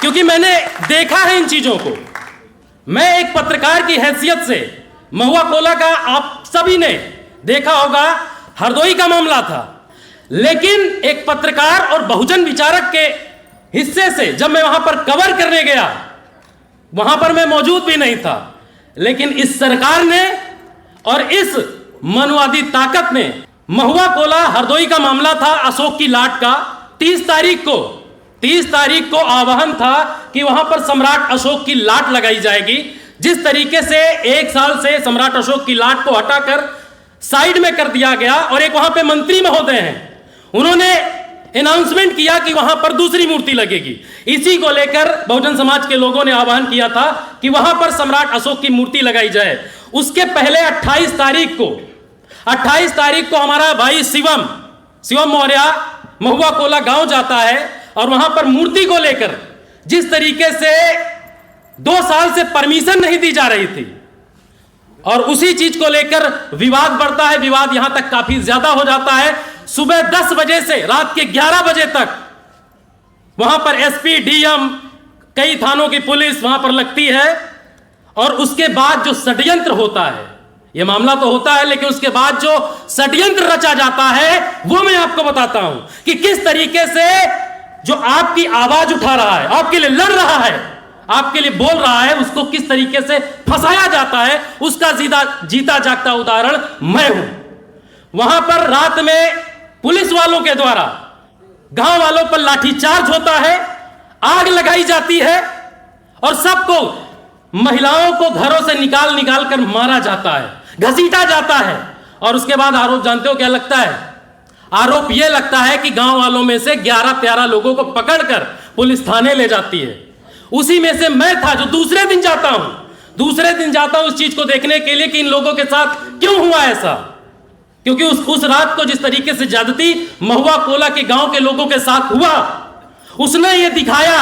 क्योंकि मैंने देखा है इन चीजों को। मैं एक पत्रकार की हैसियत से महुआ कोला का आप सभी ने देखा होगा, हरदोई का मामला था, लेकिन एक पत्रकार और बहुजन विचारक के हिस्से से जब मैं वहां पर कवर करने गया, वहां पर मैं मौजूद भी नहीं था, लेकिन इस सरकार ने और इस मनुवादी ताकत ने, महुआ कोला हरदोई का मामला था अशोक की लाट का, 30 तारीख को आह्वान था कि वहां पर सम्राट अशोक की लाट लगाई जाएगी। जिस तरीके से 1 साल से सम्राट अशोक की लाट को हटाकर साइड में कर दिया गया और एक वहां पे मंत्री महोदय हैं, उन्होंने अनाउंसमेंट किया कि वहां पर दूसरी मूर्ति लगेगी। इसी को लेकर बहुजन समाज के लोगों ने आह्वान किया था कि वहां पर सम्राट अशोक की मूर्ति लगाई जाए। उसके पहले 28 तारीख को हमारा भाई शिवम मौर्य महुआ कोला गांव जाता है और वहां पर मूर्ति को लेकर जिस तरीके से 2 साल से परमिशन नहीं दी जा रही थी और उसी चीज को लेकर विवाद बढ़ता है, विवाद यहां तक काफी ज्यादा हो जाता है। सुबह 10 बजे से रात के 11 बजे तक वहां पर एसपी, डीएम, कई थानों की पुलिस वहां पर लगती है और उसके बाद जो षड्यंत्र होता है, यह मामला तो होता है, लेकिन उसके बाद जो षड्यंत्र रचा जाता है वो मैं आपको बताता हूं कि किस तरीके से जो आपकी आवाज उठा रहा है, आपके लिए लड़ रहा है, आपके लिए बोल रहा है, उसको किस तरीके से फंसाया जाता है, उसका जीता जागता उदाहरण मैं हूं। वहां पर रात में पुलिस वालों के द्वारा गांव वालों पर लाठीचार्ज होता है, आग लगाई जाती है और सबको, महिलाओं को घरों से निकाल कर मारा जाता है, घसीटा जाता है। और उसके बाद आरोप जानते हो क्या लगता है? आरोप यह लगता है कि गांव वालों में से 11-13 लोगों को पकड़कर पुलिस थाने ले जाती है। उसी में से मैं था जो दूसरे दिन जाता हूं उस चीज को देखने के लिए कि इन लोगों के साथ क्यों हुआ ऐसा, क्योंकि उस रात को जिस तरीके से ज्यादती महुआ कोला के गांव के लोगों के साथ हुआ, उसने ये दिखाया।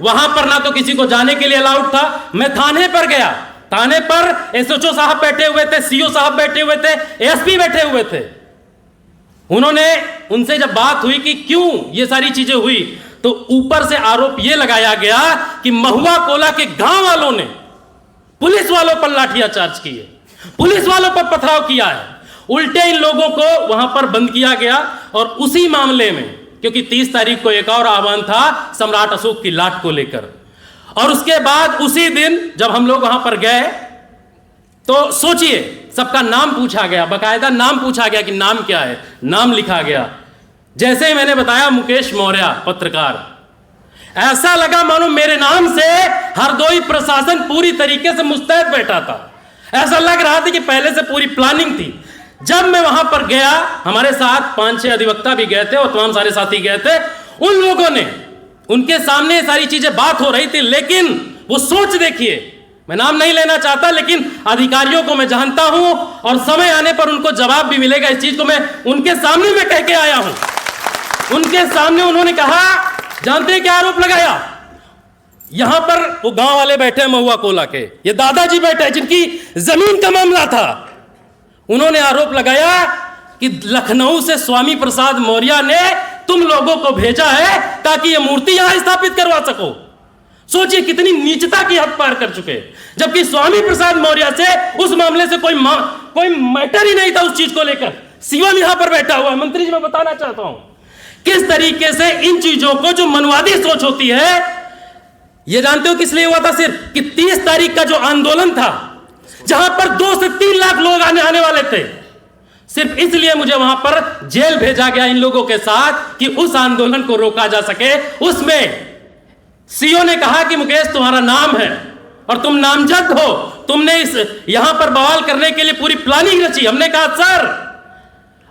वहां पर ना तो किसी को जाने के लिए अलाउड था। मैं थाने पर गया, थाने पर एसएचओ साहब बैठे हुए थे, सीओ साहब बैठे हुए थे, एसपी बैठे हुए थे। उनसे जब बात हुई कि क्यों ये सारी चीजें हुई, तो ऊपर से आरोप यह लगाया गया कि महुआ कोला के गांव वालों ने पुलिस वालों पर लाठीचार्ज किए, पुलिस वालों पर पथराव किया है। उल्टे इन लोगों को वहां पर बंद किया गया। और उसी मामले में, क्योंकि 30 तारीख को एक और आह्वान था सम्राट अशोक की लाट को लेकर, और उसके बाद उसी दिन जब हम लोग वहां पर गए तो सोचिए, सबका नाम पूछा गया, बकायदा नाम पूछा गया कि नाम क्या है, नाम लिखा गया। जैसे ही मैंने बताया मुकेश मौर्य पत्रकार, ऐसा लगा मानो मेरे नाम से हरदोई प्रशासन पूरी तरीके से मुस्तैद बैठा था। ऐसा लग रहा था कि पहले से पूरी प्लानिंग थी। जब मैं वहां पर गया, हमारे साथ 5-6 अधिवक्ता भी गए थे और तमाम सारे साथी गए थे। उन लोगों ने, उनके सामने सारी चीजें बात हो रही थी, लेकिन वो सोच देखिए, मैं नाम नहीं लेना चाहता, लेकिन अधिकारियों को मैं जानता हूं और समय आने पर उनको जवाब भी मिलेगा। इस चीज को मैं उनके सामने में कह के आया हूं। उनके सामने उन्होंने कहा, जानते हैं क्या आरोप लगाया? यहां पर वो गांव वाले बैठे महुआ कोला के, ये दादाजी बैठे जिनकी जमीन का मामला था। उन्होंने आरोप लगाया कि लखनऊ से स्वामी प्रसाद मौर्य ने तुम लोगों को भेजा है ताकि ये मूर्ति यहां स्थापित करवा सको। सोचिए कितनी नीचता की हद पार कर चुके, जबकि स्वामी प्रसाद मौर्य से उस मामले से कोई मैटर ही नहीं था उस चीज को लेकर। शिवम यहां पर बैठा हुआ है। मंत्री जी, मैं बताना चाहता हूं किस तरीके से इन चीजों को, जो मनवादी सोच होती है, ये जानते हो किस लिए हुआ था? सिर्फ कि 30 तारीख का जो आंदोलन था, जहां पर 2 से 3 लाख लोग आने वाले थे, सिर्फ इसलिए मुझे वहां पर जेल भेजा गया इन लोगों के साथ कि उस आंदोलन को रोका जा सके। उसमें सीओ ने कहा कि मुकेश तुम्हारा नाम है और तुम नामजद हो, तुमने इस यहां पर बवाल करने के लिए पूरी प्लानिंग रची। हमने कहा सर,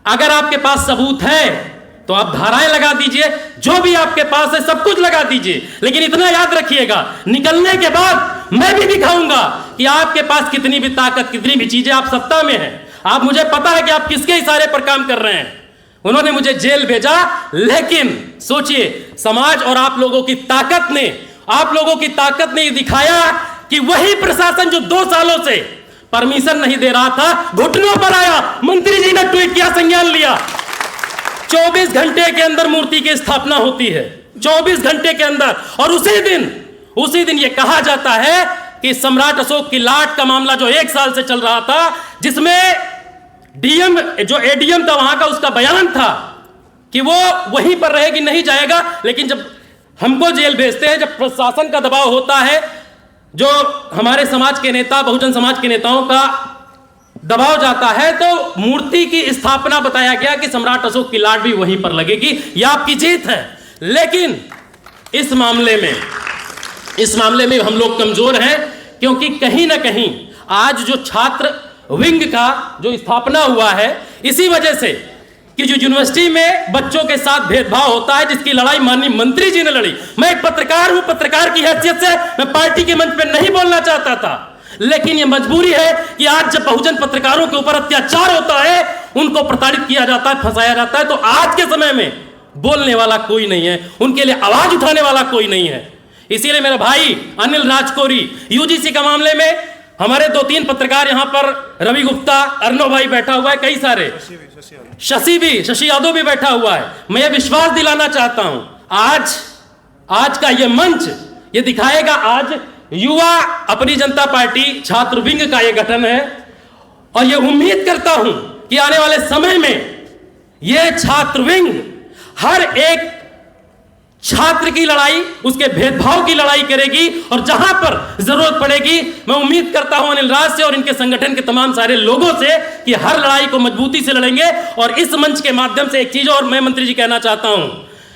अगर आपके पास सबूत है तो आप धाराएं लगा दीजिए, जो भी आपके पास है सब कुछ लगा दीजिए, लेकिन इतना याद रखिएगा, निकलने के बाद मैं भी दिखाऊंगा कि आपके पास कितनी भी ताकत, कितनी भी चीजें, आप सत्ता में हैं, आप, मुझे पता है कि आप किसके इशारे पर काम कर रहे हैं। उन्होंने मुझे जेल भेजा, लेकिन सोचिए, समाज और आप लोगों की ताकत ने ये दिखाया कि वही प्रशासन जो 2 सालों से परमिशन नहीं दे रहा था, घुटनों पर आया। मंत्री जी ने ट्वीट किया, संज्ञान लिया। 24 घंटे के अंदर मूर्ति की स्थापना होती है, 24 घंटे के अंदर। और उसी दिन उसी दिन यह कहा जाता है कि सम्राट अशोक की लाट का मामला जो 1 साल से चल रहा था, जिसमें डीएम जो एडीएम था वहां का, उसका बयान था कि वो वहीं पर रहेगी, नहीं जाएगा। लेकिन जब हमको जेल भेजते हैं, जब प्रशासन का दबाव होता है, जो हमारे समाज के नेता, बहुजन समाज के नेताओं का दबाव जाता है, तो मूर्ति की स्थापना बताया गया कि सम्राट अशोक की लाट भी वहीं पर लगेगी। यह आपकी जीत है। लेकिन इस मामले में हम लोग कमजोर हैं, क्योंकि कहीं ना कहीं आज जो छात्र विंग का जो स्थापना हुआ है, इसी वजह से कि जो यूनिवर्सिटी में बच्चों के साथ भेदभाव होता है, जिसकी लड़ाई माननीय मंत्री जी ने लड़ी। मैं एक पत्रकार हूं, पत्रकार की हैसियत से मैं पार्टी के मंच पे नहीं बोलना चाहता था, लेकिन यह मजबूरी है कि आज जब बहुजन पत्रकारों के ऊपर अत्याचार होता है, उनको प्रताड़ित किया जाता है, फंसाया जाता है, तो आज के समय में बोलने वाला कोई नहीं है, उनके लिए आवाज उठाने वाला कोई नहीं है। इसीलिए मेरा भाई अनिल राजकोरी, यूजीसी का मामले में हमारे 2-3 पत्रकार यहां पर, रवि गुप्ता, अर्नव भाई बैठा हुआ है, कई सारे, शशि यादव भी बैठा हुआ है। मैं ये विश्वास दिलाना चाहता हूं, आज का ये मंच ये दिखाएगा, आज युवा अपनी जनता पार्टी छात्र विंग का ये गठन है, और ये उम्मीद करता हूं कि आने वाले समय में ये छात्र विंग हर एक छात्र की लड़ाई, उसके भेदभाव की लड़ाई करेगी, और जहां पर जरूरत पड़ेगी, मैं उम्मीद करता हूं अनिल राज से और इनके संगठन के तमाम सारे लोगों से कि हर लड़ाई को मजबूती से लड़ेंगे। और इस मंच के माध्यम से एक चीज और मैं मंत्री जी कहना चाहता हूं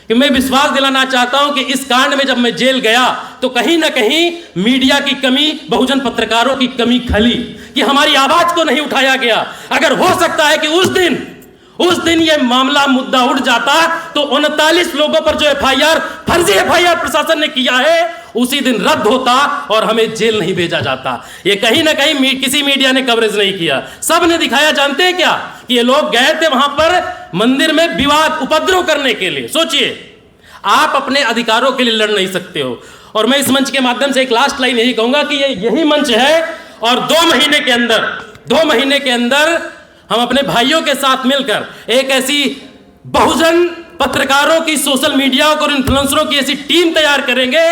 कि मैं विश्वास दिलाना चाहता हूं कि इस कांड में जब मैं जेल गया, तो कहीं ना कहीं मीडिया की कमी, बहुजन पत्रकारों की कमी खली, कि हमारी आवाज को नहीं उठाया गया। अगर हो सकता है कि उस दिन यह मामला मुद्दा उठ जाता, तो 39 लोगों पर जो एफआईआर, फर्जी एफआईआर प्रशासन ने किया है, उसी दिन रद्द होता और हमें जेल नहीं भेजा जाता। ये कहीं ना कहीं किसी मीडिया ने कवरेज नहीं किया, सब ने दिखाया। जानते हैं क्या कि ये लोग गए थे वहां पर मंदिर में विवाद, उपद्रव करने के लिए। सोचिए, आप अपने अधिकारों के लिए लड़ नहीं सकते हो। और मैं इस मंच के माध्यम से एक लास्ट लाइन यही कहूंगा कि यही मंच है, और 2 महीने के अंदर हम अपने भाइयों के साथ मिलकर एक ऐसी बहुजन पत्रकारों की, सोशल मीडिया और इन्फ्लुएंसरों की ऐसी टीम तैयार करेंगे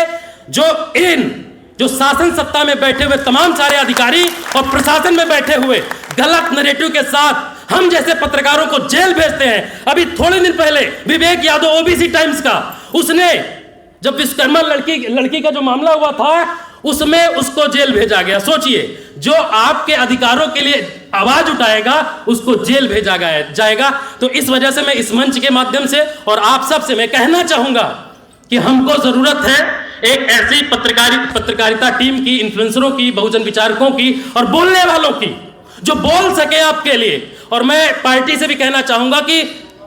जो शासन सत्ता में बैठे हुए तमाम सारे अधिकारी और प्रशासन में बैठे हुए गलत नैरेटिव के साथ हम जैसे पत्रकारों को जेल भेजते हैं। अभी थोड़े दिन पहले विवेक यादव, ओबीसी टाइम्स का, उसने जब विश्वकर्मा लड़की का जो मामला हुआ था, उसमें उसको जेल भेजा गया। सोचिए, जो आपके अधिकारों के लिए आवाज उठाएगा उसको जेल भेजा जाएगा। तो इस वजह से मैं इस मंच के माध्यम से और आप सब से मैं कहना चाहूंगा कि हमको जरूरत है एक ऐसी पत्रकारिता टीम की, इन्फ्लुएंसरों की, बहुजन विचारकों की और बोलने वालों की, जो बोल सके आपके लिए। और मैं पार्टी से भी कहना चाहूंगा कि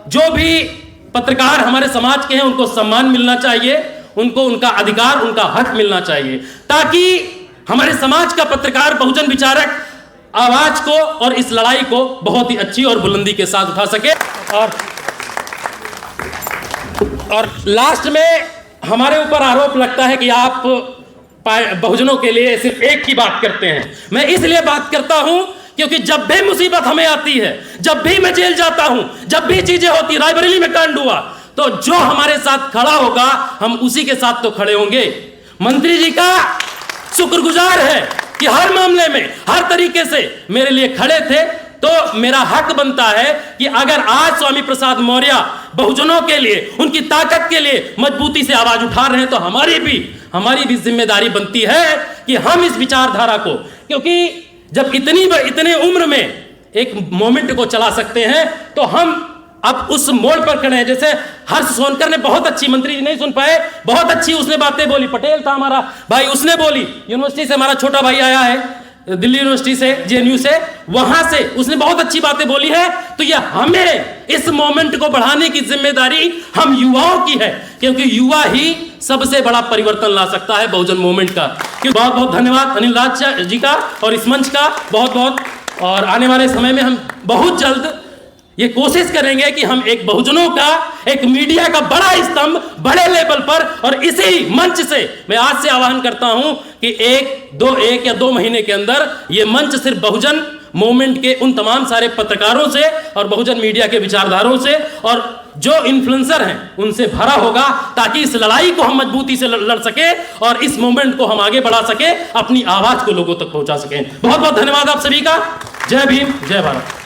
जो भी पत्रकार हमारे समाज के हैं, उनको सम्मान मिलना चाहिए, उनको उनका अधिकार, उनका हक मिलना चाहिए, ताकि हमारे समाज का पत्रकार, बहुजन विचारक आवाज को और इस लड़ाई को बहुत ही अच्छी और बुलंदी के साथ उठा सके। और लास्ट में हमारे ऊपर आरोप लगता है कि आप बहुजनों के लिए सिर्फ एक की बात करते हैं। मैं इसलिए बात करता हूं क्योंकि जब भी मुसीबत हमें आती है, जब भी मैं जेल जाता हूं, जब भी चीजें होती, रायबरेली में कांड हुआ, तो जो हमारे साथ खड़ा होगा हम उसी के साथ तो खड़े होंगे। मंत्री जी का शुक्रगुजार है कि हर मामले में, हर तरीके से मेरे लिए खड़े थे। तो मेरा हक बनता है कि अगर आज स्वामी प्रसाद मौर्य बहुजनों के लिए, उनकी ताकत के लिए मजबूती से आवाज उठा रहे हैं, तो हमारी भी जिम्मेदारी बनती है कि हम इस विचारधारा को, क्योंकि जब इतने उम्र में एक मोमेंट को चला सकते हैं, तो हम अब उस मोड़ पर खड़े हैं। जैसे हर्ष सोनकर ने बहुत अच्छी, मंत्री जी नहीं सुन पाए, बहुत अच्छी उसने बातें बोली। पटेल था हमारा भाई, उसने बोली। यूनिवर्सिटी से हमारा छोटा भाई आया है, दिल्ली यूनिवर्सिटी से, जेएनयू से, वहां से उसने बहुत अच्छी बातें बोली है। तो ये हमें इस मोमेंट को बढ़ाने की जिम्मेदारी हम युवाओं की है, क्योंकि युवा ही सबसे बड़ा परिवर्तन ला सकता है बहुजन मूवमेंट का। बहुत बहुत धन्यवाद अनिल राज जी का और इस मंच का बहुत बहुत। और आने वाले समय में हम बहुत जल्द ये कोशिश करेंगे कि हम एक बहुजनों का, एक मीडिया का बड़ा स्तंभ, बड़े लेवल पर, और इसी मंच से मैं आज से आह्वान करता हूं कि एक या दो महीने के अंदर ये मंच सिर्फ बहुजन मूवमेंट के उन तमाम सारे पत्रकारों से और बहुजन मीडिया के विचारधारों से और जो इन्फ्लुएंसर हैं उनसे भरा होगा, ताकि इस लड़ाई को हम मजबूती से लड़ सके और इस मूवमेंट को हम आगे बढ़ा सके, अपनी आवाज को लोगों तक पहुंचा सकें। बहुत बहुत धन्यवाद आप सभी का। जय भीम, जय भारत।